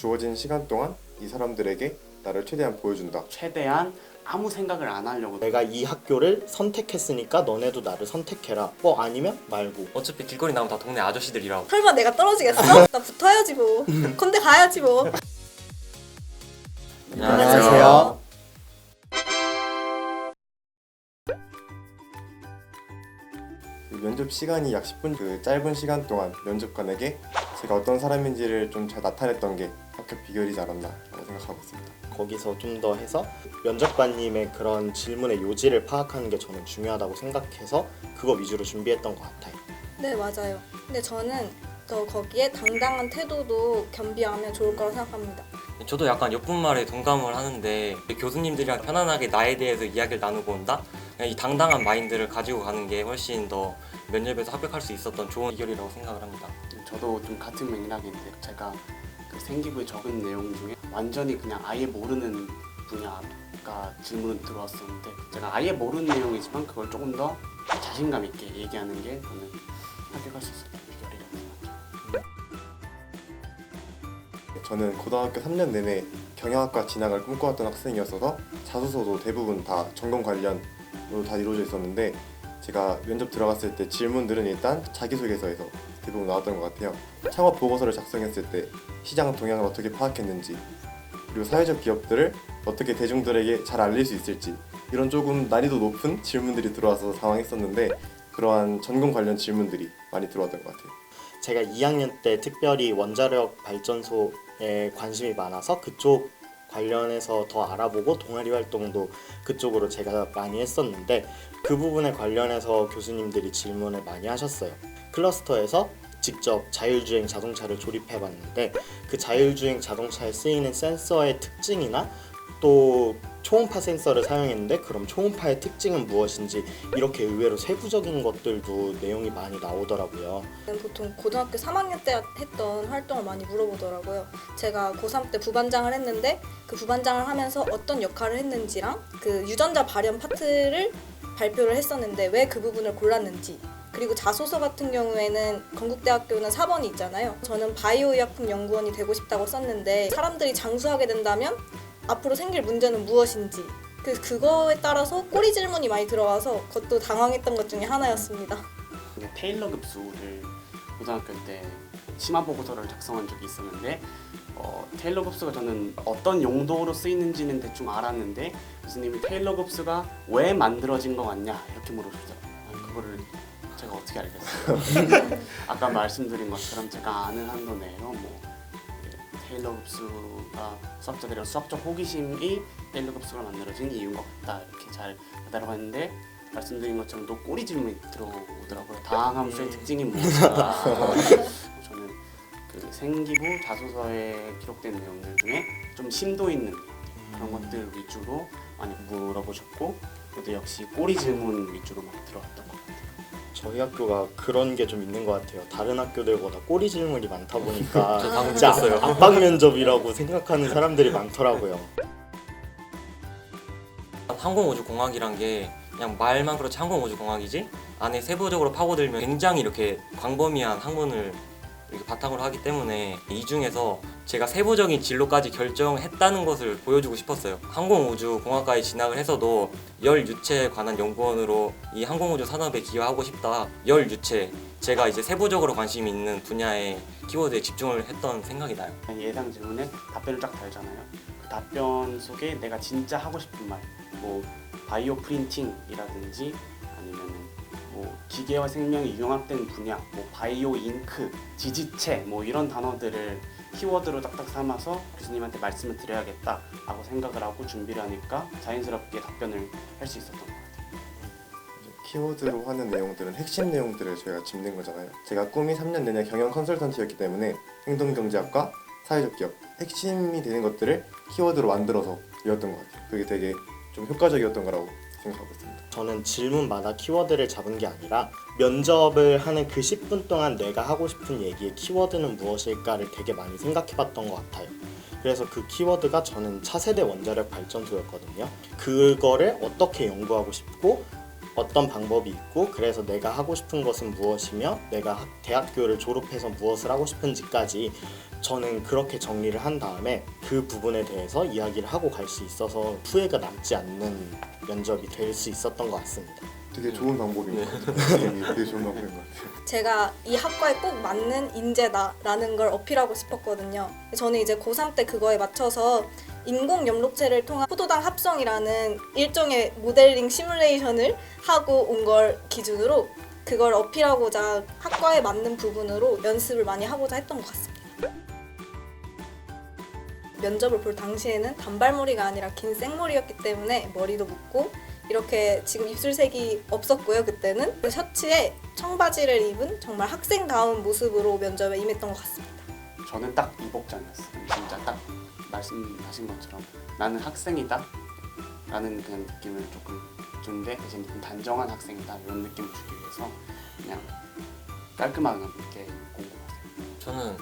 주어진 시간 동안 이 사람들에게 나를 최대한 보여준다. 최대한 아무 생각을 안 하려고. 내가 이 학교를 선택했으니까 너네도 나를 선택해라. 아니면 말고. 어차피 길거리 나오면 다 동네 아저씨들이라고. 설마 내가 떨어지겠어? 나 붙어야지 뭐. 건대 가야지 뭐. 안녕하세요. 그 면접 시간이 약 10분 그 짧은 시간 동안 면접관에게 제가 어떤 사람인지를 좀 잘 나타냈던 게 합격 비결이지 않았나라고 생각하고 있습니다. 거기서 좀 더 해서 면접관님의 그런 질문의 요지를 파악하는 게 저는 중요하다고 생각해서 그거 위주로 준비했던 것 같아요. 네, 맞아요. 근데 저는 더 거기에 당당한 태도도 겸비하면 좋을 거라고 생각합니다. 저도 약간 옆분 말에 동감을 하는데 교수님들이랑 편안하게 나에 대해서 이야기를 나누고 온다? 그냥 이 당당한 마인드를 가지고 가는 게 훨씬 더 면접에서 합격할 수 있었던 좋은 비결이라고 생각을 합니다. 저도 좀 같은 맥락인데 제가 그 생기부에 적은 내용 중에 완전히 그냥 아예 모르는 분야가 질문은 들어왔었는데 제가 아예 모르는 내용이지만 그걸 조금 더 자신감 있게 얘기하는 게 저는 합격할 수 있었던 비결이라고 생각해요. 저는 고등학교 3년 내내 경영학과 진학을 꿈꿔왔던 학생이었어서 자소서도 대부분 다 전공 관련으로 다 이루어져 있었는데 제가 면접 들어갔을 때 질문들은 일단 자기소개서에서 대부분 나왔던 것 같아요. 창업 보고서를 작성했을 때 시장 동향을 어떻게 파악했는지, 그리고 사회적 기업들을 어떻게 대중들에게 잘 알릴 수 있을지, 이런 조금 난이도 높은 질문들이 들어와서 당황했었는데 그러한 전공 관련 질문들이 많이 들어왔던 것 같아요. 제가 2학년 때 특별히 원자력 발전소에 관심이 많아서 그쪽 관련해서 더 알아보고 동아리 활동도 그쪽으로 제가 많이 했었는데 그 부분에 관련해서 교수님들이 질문을 많이 하셨어요. 클러스터에서 직접 자율주행 자동차를 조립해봤는데 그 자율주행 자동차에 쓰이는 센서의 특징이나 또 초음파 센서를 사용했는데 그럼 초음파의 특징은 무엇인지 이렇게 의외로 세부적인 것들도 내용이 많이 나오더라고요. 보통 고등학교 3학년 때 했던 활동을 많이 물어보더라고요. 제가 고3 때 부반장을 했는데 그 부반장을 하면서 어떤 역할을 했는지랑 그 유전자 발현 파트를 발표를 했었는데 왜 그 부분을 골랐는지, 그리고 자소서 같은 경우에는 건국대학교는 4번이 있잖아요. 저는 바이오의약품 연구원이 되고 싶다고 썼는데 사람들이 장수하게 된다면 앞으로 생길 문제는 무엇인지, 그거에 따라서 꼬리 질문이 많이 들어와서 그것도 당황했던 것 중에 하나였습니다. 테일러 급수를 고등학교 때 심화 보고서를 작성한 적이 있었는데 테일러 급수가 저는 어떤 용도로 쓰이는지는 대충 알았는데 교수님이 테일러 급수가 왜 만들어진 것 같냐 이렇게 물어보시더라고요. 그거를 제가 어떻게 알겠어요. 아까 말씀드린 것처럼 제가 아는 한도 내로 테일러 급수가 수학자들의 수학적 호기심이 테일러 급수가 만들어진 이유인 것 같다 이렇게 잘 대답했는데 말씀드린 것처럼 또 꼬리 질문이 들어오더라고요. 다항함수의 특징이 무엇이다. 저는 그 생기부 자소서에 기록된 내용들 중에 좀 심도 있는 그런 것들 위주로 많이 물어보셨고 그것도 역시 꼬리 질문 위주로 많이 들어왔던 것 같아요. 저희 학교가 그런 게 좀 있는 것 같아요. 다른 학교들보다 꼬리 질문이 많다 보니까 저 방금 진짜 느꼈어요. 압박 면접이라고 생각하는 사람들이 많더라고요. 항공우주공학이란 게 그냥 말만 그렇지 항공우주공학이지 안에 세부적으로 파고들면 굉장히 이렇게 광범위한 학문을 이렇게 바탕으로 하기 때문에 이 중에서 제가 세부적인 진로까지 결정했다는 것을 보여주고 싶었어요. 항공우주공학과에 진학을 해서도 열 유체에 관한 연구원으로 이 항공우주 산업에 기여하고 싶다. 열 유체, 제가 이제 세부적으로 관심이 있는 분야의 키워드에 집중을 했던 생각이 나요. 예상 질문에 답변을 쫙 달잖아요. 그 답변 속에 내가 진짜 하고 싶은 말, 바이오 프린팅이라든지 아니면은 기계와 생명이 융합된 분야, 바이오 잉크, 지지체 이런 단어들을 키워드로 딱딱 삼아서 교수님한테 말씀을 드려야겠다라고 생각을 하고 준비를 하니까 자연스럽게 답변을 할 수 있었던 것 같아요. 키워드로 하는 내용들은 핵심 내용들을 저희가 짚는 거잖아요. 제가 꿈이 3년 내내 경영 컨설턴트였기 때문에 행동경제학과, 사회적 기업, 핵심이 되는 것들을 키워드로 만들어서 외웠던 것 같아요. 그게 되게 좀 효과적이었던 거라고 생각하고 있습니다. 저는 질문마다 키워드를 잡은 게 아니라 면접을 하는 그 10분 동안 내가 하고 싶은 얘기의 키워드는 무엇일까를 되게 많이 생각해봤던 것 같아요. 그래서 그 키워드가 저는 차세대 원자력 발전소였거든요. 그거를 어떻게 연구하고 싶고 어떤 방법이 있고 그래서 내가 하고 싶은 것은 무엇이며 내가 대학교를 졸업해서 무엇을 하고 싶은지까지 저는 그렇게 정리를 한 다음에 그 부분에 대해서 이야기를 하고 갈 수 있어서 후회가 남지 않는 면접이 될 수 있었던 것 같습니다. 되게 좋은 방법인 것 같아요. 되게 좋은 방법인 것 같아요. 제가 이 학과에 꼭 맞는 인재다라는 걸 어필하고 싶었거든요. 저는 이제 고3 때 그거에 맞춰서 인공 연록체를 통한 포도당 합성이라는 일종의 모델링 시뮬레이션을 하고 온 걸 기준으로 그걸 어필하고자 학과에 맞는 부분으로 연습을 많이 하고자 했던 것 같습니다. 면접을 볼 당시에는 단발머리가 아니라 긴 생머리였기 때문에 머리도 묶고 이렇게 지금 입술색이 없었고요. 그때는 그 셔츠에 청바지를 입은 정말 학생다운 모습으로 면접에 임했던 것 같습니다. 저는 딱 이 복장이었어요. 진짜 딱 말씀하신 것처럼 나는 학생이다 라는 그냥 느낌을 조금 주는데 대신 좀 단정한 학생이다 이런 느낌을 주기 위해서 그냥 깔끔하게 이렇게 공부했어요. 저는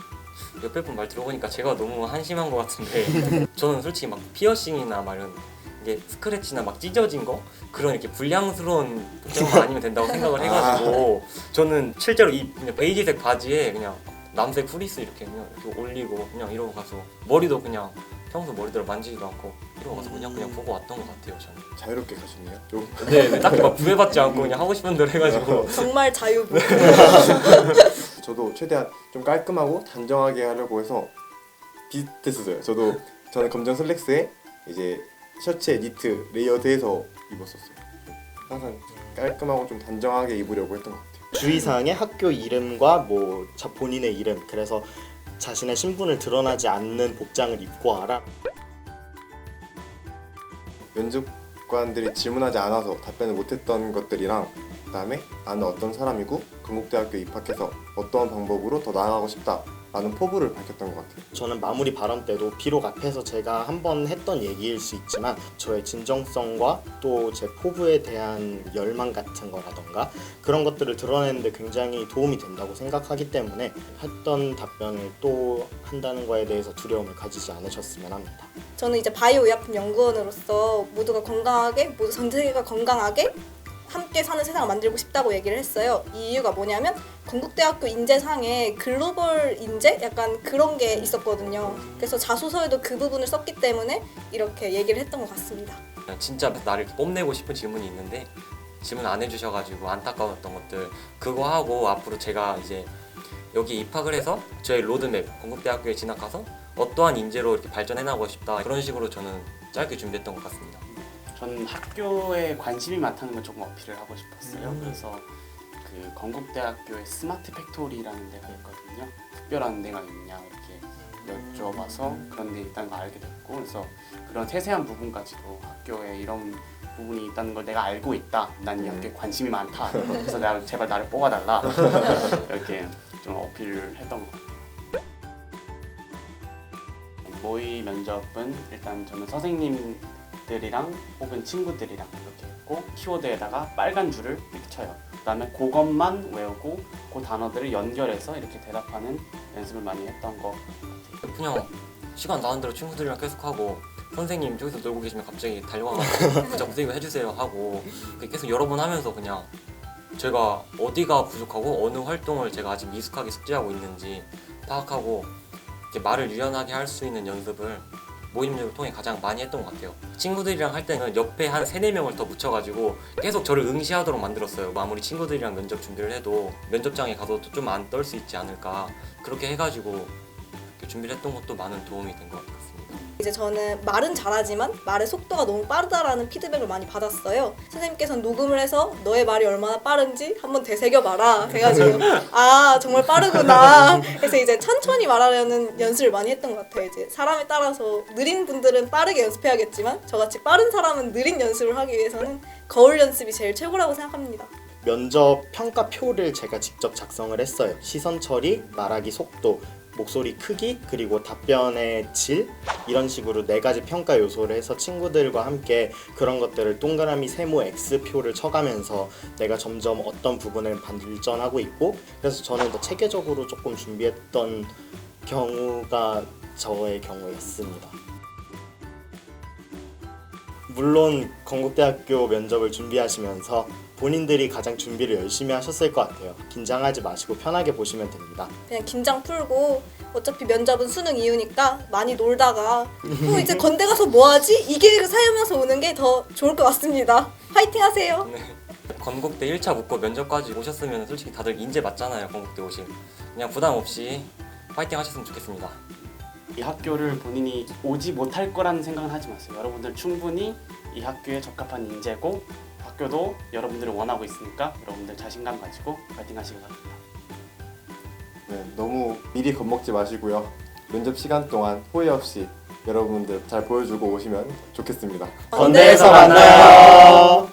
옆에 분 말 들어보니까 제가 너무 한심한 것 같은데 저는 솔직히 막 피어싱이나 막 이런 이게 스크래치나 막 찢어진 거 그런 이렇게 불량스러운 복장만 아니면 된다고 생각을 해가지고 저는 실제로 이 그냥 베이지색 바지에 그냥 남색 프리스 이렇게 그냥 이렇게 올리고 그냥 이러고 가서 머리도 그냥 평소 머리대로 만지지도 않고 이러고 가서 그냥 보고 왔던 것 같아요. 저는. 자유롭게 가셨네요. 좀. 네, 딱히 막 구애받지 않고 그냥 하고 싶은 대로 해가지고 정말 자유부. 저도 최대한 좀 깔끔하고 단정하게 하려고 해서 비슷했었어요. 저는 검정 슬랙스에 이제 셔츠에 니트 레이어드해서 입었었어요. 항상 깔끔하고 좀 단정하게 입으려고 했던 것 같아요. 주의사항에 학교 이름과 뭐 본인의 이름 그래서 자신의 신분을 드러나지 않는 복장을 입고 와라. 면접관들이 질문하지 않아서 답변을 못했던 것들이랑 그다음에 나는 어떤 사람이고 건국대학교에 입학해서 어떠한 방법으로 더 나아가고 싶다라는 포부를 밝혔던 것 같아요. 저는 마무리 발언 때도 비록 앞에서 제가 한번 했던 얘기일 수 있지만 저의 진정성과 또 제 포부에 대한 열망 같은 거라던가 그런 것들을 드러내는데 굉장히 도움이 된다고 생각하기 때문에 했던 답변을 또 한다는 거에 대해서 두려움을 가지지 않으셨으면 합니다. 저는 이제 바이오 의약품 연구원으로서 모두가 건강하게, 모두 전 세계가 건강하게 함께 사는 세상을 만들고 싶다고 얘기를 했어요. 이 이유가 뭐냐면 건국대학교 인재상에 글로벌 인재? 약간 그런 게 있었거든요. 그래서 자소서에도 그 부분을 썼기 때문에 이렇게 얘기를 했던 것 같습니다. 진짜 나를 뽐내고 싶은 질문이 있는데 질문 안 해주셔가지고 안타까웠던 것들 그거 하고 앞으로 제가 이제 여기 입학을 해서 저의 로드맵 건국대학교에 진학가서 어떠한 인재로 이렇게 발전해 나가고 싶다 그런 식으로 저는 짧게 준비했던 것 같습니다. 저는 학교에 관심이 많다는 걸 조금 어필을 하고 싶었어요. 그래서 그 건국대학교에 스마트 팩토리라는 데가 있거든요. 특별한 데가 있냐 이렇게 여쭤봐서 그런 데 있다는 걸 알게 됐고 그래서 그런 세세한 부분까지도 학교에 이런 부분이 있다는 걸 내가 알고 있다. 난 이 학교에 관심이 많다. 그래서 제발 나를 뽑아달라. 이렇게 좀 어필을 했던 것 같아요. 모의 면접은 일단 저는 선생님들이랑 혹은 친구들이랑 이렇게 했고 키워드에다가 빨간 줄을 이렇게 쳐요. 그다음에 그것만 외우고 그 단어들을 연결해서 이렇게 대답하는 연습을 많이 했던 것 같아요. 그냥 시간 나는 대로 친구들이랑 계속 하고 선생님 저기서 놀고 계시면 갑자기 달려와가지고 부자 선생님 해주세요 하고 계속 여러 번 하면서 그냥 제가 어디가 부족하고 어느 활동을 제가 아직 미숙하게 숙지하고 있는지 파악하고 이렇게 말을 유연하게 할 수 있는 연습을 모임을 통해 가장 많이 했던 것 같아요. 친구들이랑 할 때는 옆에 한 3-4명을 더 붙여가지고 계속 저를 응시하도록 만들었어요. 아무리 친구들이랑 면접 준비를 해도 면접장에 가서도 좀 안 떨 수 있지 않을까 그렇게 해가지고 이렇게 준비를 했던 것도 많은 도움이 된 것 같습니다. 이제 저는 말은 잘하지만 말의 속도가 너무 빠르다라는 피드백을 많이 받았어요. 선생님께서는 녹음을 해서 너의 말이 얼마나 빠른지 한번 되새겨봐라 해가지고 아 정말 빠르구나. 그래서 이제 천천히 말하려는 연습을 많이 했던 것 같아요. 이제 사람에 따라서 느린 분들은 빠르게 연습해야겠지만 저같이 빠른 사람은 느린 연습을 하기 위해서는 거울 연습이 제일 최고라고 생각합니다. 면접 평가표를 제가 직접 작성을 했어요. 시선 처리, 말하기 속도, 목소리 크기, 그리고 답변의 질 이런 식으로 4가지 평가 요소를 해서 친구들과 함께 그런 것들을 동그라미, 세모, X표를 쳐가면서 내가 점점 어떤 부분을 발전하고 있고 그래서 저는 더 체계적으로 조금 준비했던 경우가 저의 경우였습니다. 물론 건국대학교 면접을 준비하시면서 본인들이 가장 준비를 열심히 하셨을 것 같아요. 긴장하지 마시고 편하게 보시면 됩니다. 그냥 긴장 풀고 어차피 면접은 수능 이후니까 많이 놀다가 또 이제 건대 가서 뭐 하지? 이 계획을 세우면서 오는 게 더 좋을 것 같습니다. 화이팅 하세요. 건국대 1차 붙고 면접까지 오셨으면 솔직히 다들 인재 맞잖아요. 건국대 오신. 그냥 부담 없이 파이팅 하셨으면 좋겠습니다. 이 학교를 본인이 오지 못할 거라는 생각은 하지 마세요. 여러분들 충분히 이 학교에 적합한 인재고 학교도 여러분들을 원하고 있으니까 여러분들 자신감 가지고 파이팅 하시기 바랍니다. 네, 너무 미리 겁먹지 마시고요. 면접 시간 동안 후회 없이 여러분들 잘 보여주고 오시면 좋겠습니다. 건대에서 만나요.